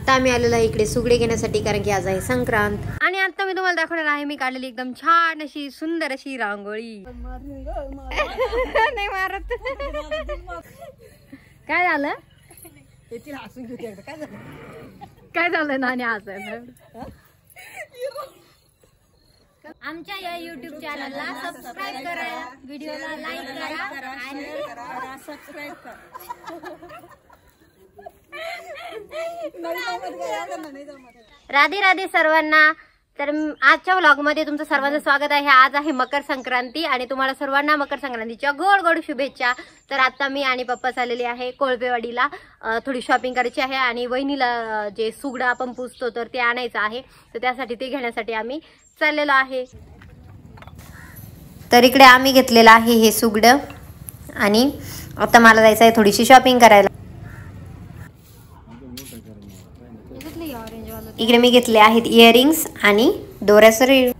आता आम्ही आलेलो आहे इकडे सुगडे घेण्यासाठी, कारण की आज आहे संक्रांत. आणि आता मी तुम्हाला दाखवणार आहे मी काढलेली एकदम छान अशी सुंदर अशी रांगोळी. नाही मारत. काय झालं? काय झालं नानी हसायला? आमच्या या YouTube चॅनलला सबस्क्राइब करा, व्हिडिओला लाईक करा आणि सबस्क्राइब करा. राधे राधे सर्वांना. तर आजच्या व्लॉग मध्ये तुमचं सर्वांचं स्वागत आहे. आज आहे मकर संक्रांती आणि तुम्हाला सर्वांना मकर संक्रांतीच्या गोड गोड शुभेच्छा. तर आता मी आणि पप्पा चाललेले आहे कोळपेवाडीला, थोडी शॉपिंग करायची आहे आणि वहिनीला जे सुगडं आपण पुसतो तर ते आणायचं आहे, तर त्यासाठी ते घेण्यासाठी आम्ही चाललेलो आहे. तर इकडे आम्ही घेतलेलं आहे हे सुगडं आणि आता मला जायचं आहे थोडीशी शॉपिंग करायला. इकडे मी घेतले आहेत इयरिंग्स आणि दोऱ्याचं रीळ.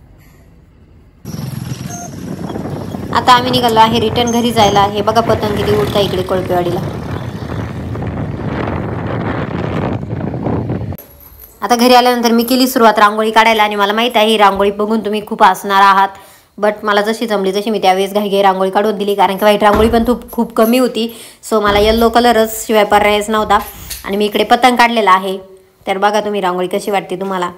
आता आम्ही निघालो आहे रिटर्न घरी जायला. हे बघा पतंग किती उडता इकडे कोळपेवाडीला. आता घरी आल्यानंतर मी केली सुरुवात रांगोळी काढायला आणि मला माहित आहे ही रांगोळी बघून तुम्ही खूप हसणार आहात, बट मला जशी जमली तशी मी त्यावेळेस घाई रांगोळी काढून दिली, कारण की व्हाईट रांगोळी पण खूप कमी होती. सो मला येल्लो कलरच शिवाय पर्यायच नव्हता आणि मी इकडे पतंग काढलेला आहे. तर बघा तुम्ही रांगोळी कशी वाटते तुम्हाला.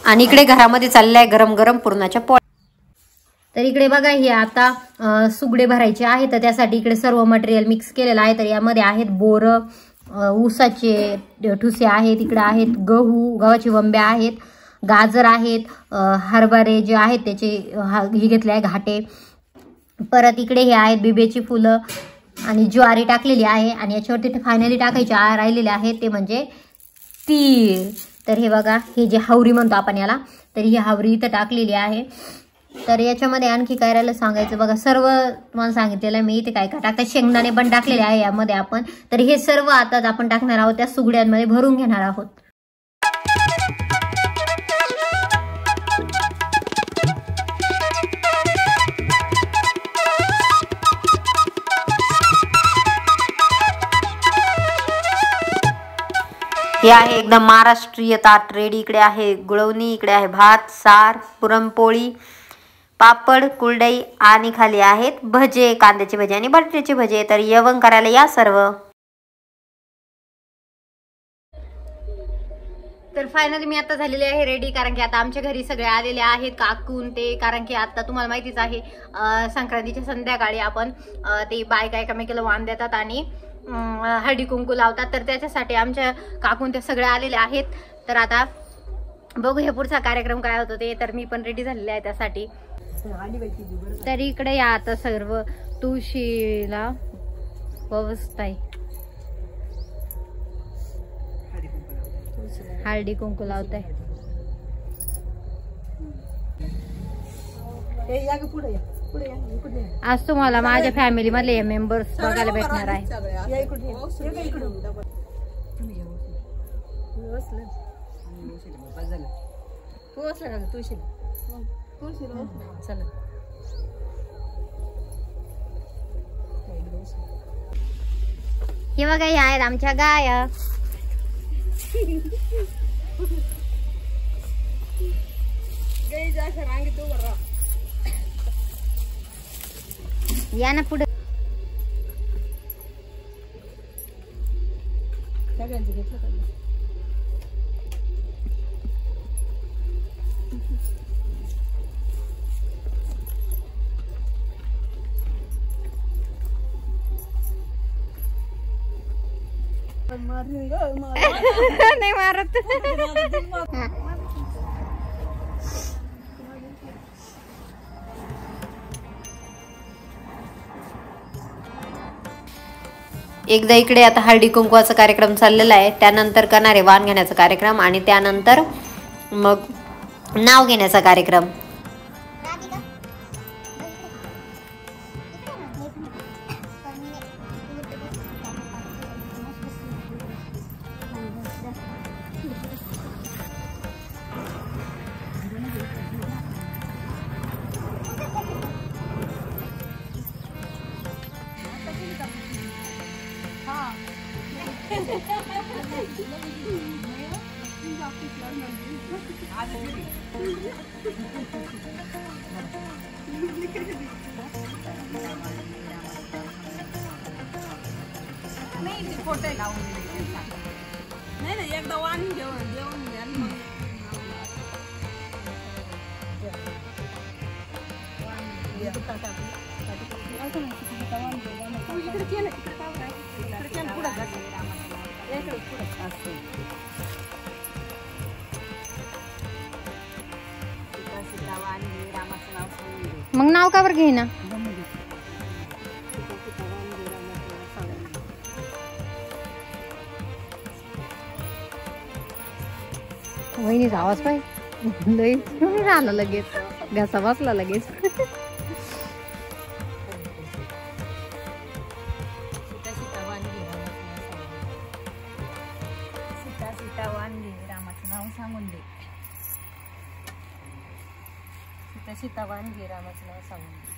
आणि इकडे घरामध्ये चाललाय गरम गरम पुरणाच्या पोळ्या. तर इकडे बघा हे आता सुगडे भरायचे आहे, तर त्यासाठी इकडे सर्व मटेरियल मिक्स केलेलं आहे. तर यामध्ये आहेत बोरं, ऊसाचे ठुसे आहेत, इकडे आहेत गव्हाचे वंब्या आहेत, गाजर आहेत, हरभरे जे आहेत त्याचे हे घेतले आहे घाटे. परत इकडे हे आहेत बिब्याची फुलं आणि ज्वारी टाकलेली आहे आणि याच्यावरती फायनली टाकायचे राहिलेले आहेत ते म्हणजे तीळ. तर हे बघा हे जे हावरी म्हणतो आपण याला, तर ही हावरी इथं टाकलेली आहे. तर याच्यामध्ये आणखी काय राहिलं सांगायचं बघा, सर्व तुम्हाला सांगितलेलं मी इथे काय काय टाकतात. शेंगदाणे पण टाकलेले आहे यामध्ये आपण. तर हे सर्व आता आपण टाकणार आहोत त्या सुगड्यांमध्ये भरून घेणार आहोत. हे आहे एकदम महाराष्ट्रीय ताट रेडी. इकडे आहे गुळवणी, इकडे आहे भात, सार, पुरणपोळी, पापड, कुरडई आणि खाली आहेत भजे, कांद्याचे भजे आणि बटाट्याचे भजे. तर जेवण करायला या सर्व. तर फायनली मी आता झालेली आहे रेडी, कारण की आता आमच्या घरी सगळे आलेले आहेत काकून ते, कारण की आता तुम्हाला माहितीच आहे संक्रांतीच्या संध्याकाळी आपण ते बायका एकमेकाला वाण देतात आणि हळदी कुंकू लावतात. तर त्याच्यासाठी आमच्या काकून ते सगळे आलेले आहेत. तर आता बघू हे पुढचा कार्यक्रम काय होतो ते. तर मी पण रेडी झालेले आहे त्यासाठी. तर इकडे या आता सर्व तुळशीला व्यवस्था आहे, हळदी कुंकू लावत आहे. आज तुम्हाला माझ्या फॅमिली मधले मेंबर्स बघायला भेटणार आहे. हे बघा हे आहेत आमच्या गाया. या ना पुढे. नाही मारत. एकदा इकडे आता हळदी कुंकवाचा कार्यक्रम चाललेला आहे, त्यानंतर करणार आहे वाण घेण्याचा कार्यक्रम आणि त्यानंतर मग नाव घेण्याचा कार्यक्रम. नाही एकदा वाण घेऊन मग नाव का बरं घेईना? वहिनीचा आवाज पाहिजे लई आला लगेच, घसा बसला लगेच. सीता वाणगे रामाचं नाव सांगून दे. सीता वाणगे रामाचं नाव सांगून दे.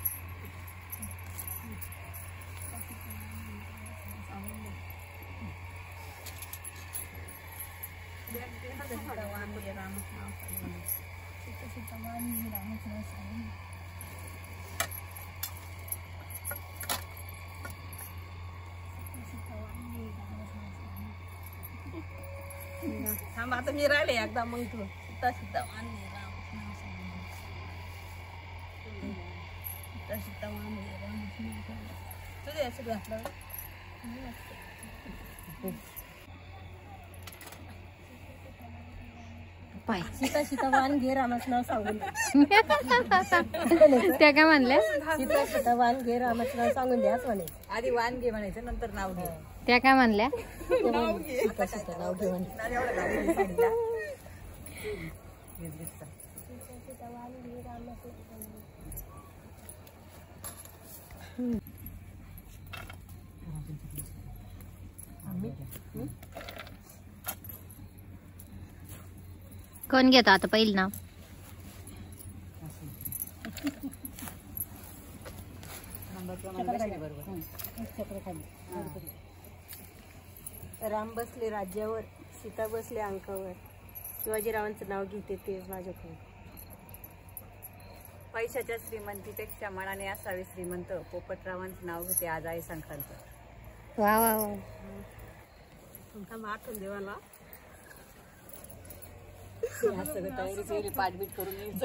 थांब आता मी राहिले एकदा मग तू सीता वाणगे रामाचं नाव सांगून दे. सीता वाणगे रामाचं नाव सांगून दे. तुझे असं घातलं सीता वाणगे रामाचं नाव सांगून दे. त्या काय म्हणल्या? सीता वाणगे रामाचं नाव सांगून द्याच म्हणे. आधी वाणगे म्हणायचं नंतर नाव घे. त्या काय म्हणल्या? नाव घे म्हणे. कोण घेतो आता पहिलं नाव? राम बसले राज्यावर, सीता बसले अंकावर, शिवाजीरावांचं नाव घेते ते माझ्याकडून. पैशाच्या श्रीमंतीपेक्षा मनाने असावे श्रीमंत, पोपटरावांचं नाव घेते आज आहे संक्रांत. वा वा वा. आठवण देवाला सगळं तयारी पाठबीट करून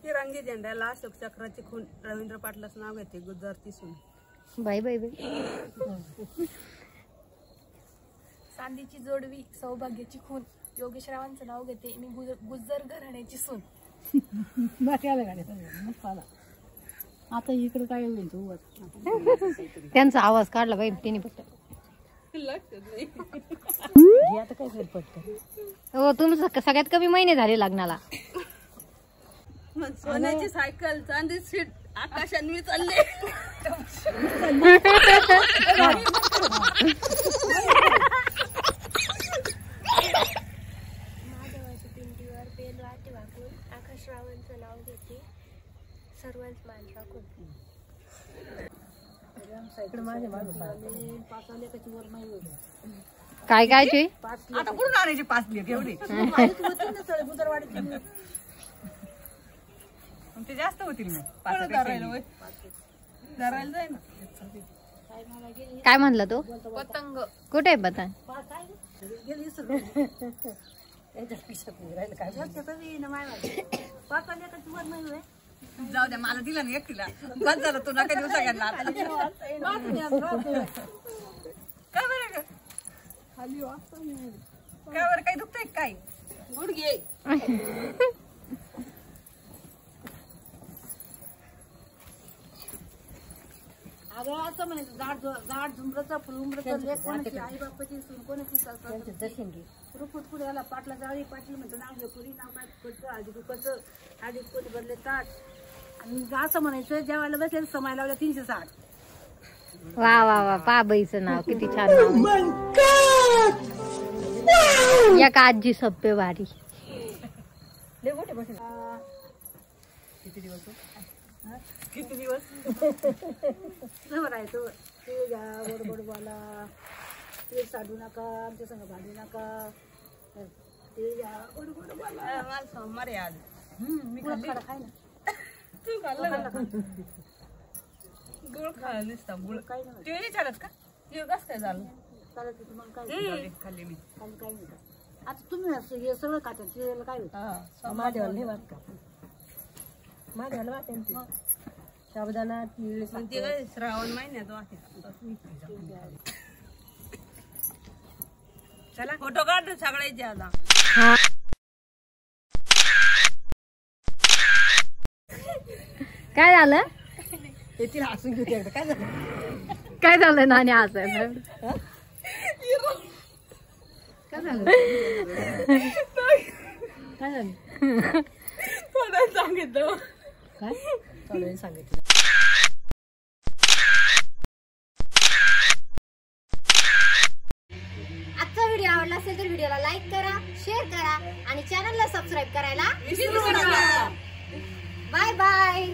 तिरंगी झेंड्याला अशोक चक्राची खून, रवींद्र पाटलाचं नाव घेते गुजराती सून. बाई बाई बाई. चांदीची जोडवी, सौभाग्याची खून, योगेशरावांचं नाव घेते मी गुज्जर घराण्याची सून. आता इकडे काय होईल तू? त्यांचा आवाज काढला बाई तिने फक्त. आता काय होईल पटकन? हो तुमचं सगळ्यात कमी महिने झाले लग्नाला. सोन्याची सायकल, चांदी सीट, आकाशात मी चालले. महादेवाच्या पिंडीवर बेल वाटे वाकून, आकाशरावांचं नाव घेते सर्वांच मान राखून. काय काय चे आता कुठून आणायची 5 लेख एवढी? ते जास्त होतील मग. काय म्हणला तो? पतंग. कुठे आहे पतंग? जाऊ द्या मला दिला ना एकटीला बस झालं तू नका दिवसा घ्यायला काय बरं काय बरं काही दुखतंय काय गुडघे अगं असं म्हणायचं झाड झुंबरचं फुलुंबरचं आई बापाची सून कोणाची दर्शन घे रुपट पुढे आला पाटला जाळी पाटील म्हणतो नाव पुरी नाव काय करतं आधी कुकरचं आधी कोणी भरले ताट आणि असं म्हणायचं जेवायला बसले समय लावल्या 360 वा वा वा पाबाईचं नाव किती छान नाव या का आजी सप्पे वारी किती दिवस म्हणायचं ते घ्या बडबड बोला ते साडू नका आमच्या संग भांडू नका ते घ्या बडबड बोला मला सोमवार आज मी खडा खाय ना तू खाल्लं ना गुळ खायला नुसता गुळ काही नाही ते नाही चालत का ते कसं काय झालं चालत मग काय खाल्ली मी काही काही नाही आता तुम्ही हे सगळं खातात ते काय होतं माझ्यावर नाही वाट का माझ्यावर वाटेल साबुदाणा तीळ ते काय श्रावण महिन्यात वाटे चला फोटो काढ सगळ्याचे आता काय झालं येतील हसून घेते एकदा काय झालं काय झालं नाणी हसायला काय झालं काय झालं थोडं सांगितलं काय थोडं सांगितलं आजचा व्हिडिओ आवडला असेल तर व्हिडिओला लाईक करा शेअर करा आणि चॅनलला सबस्क्राईब करायला विसरू नका बाय बाय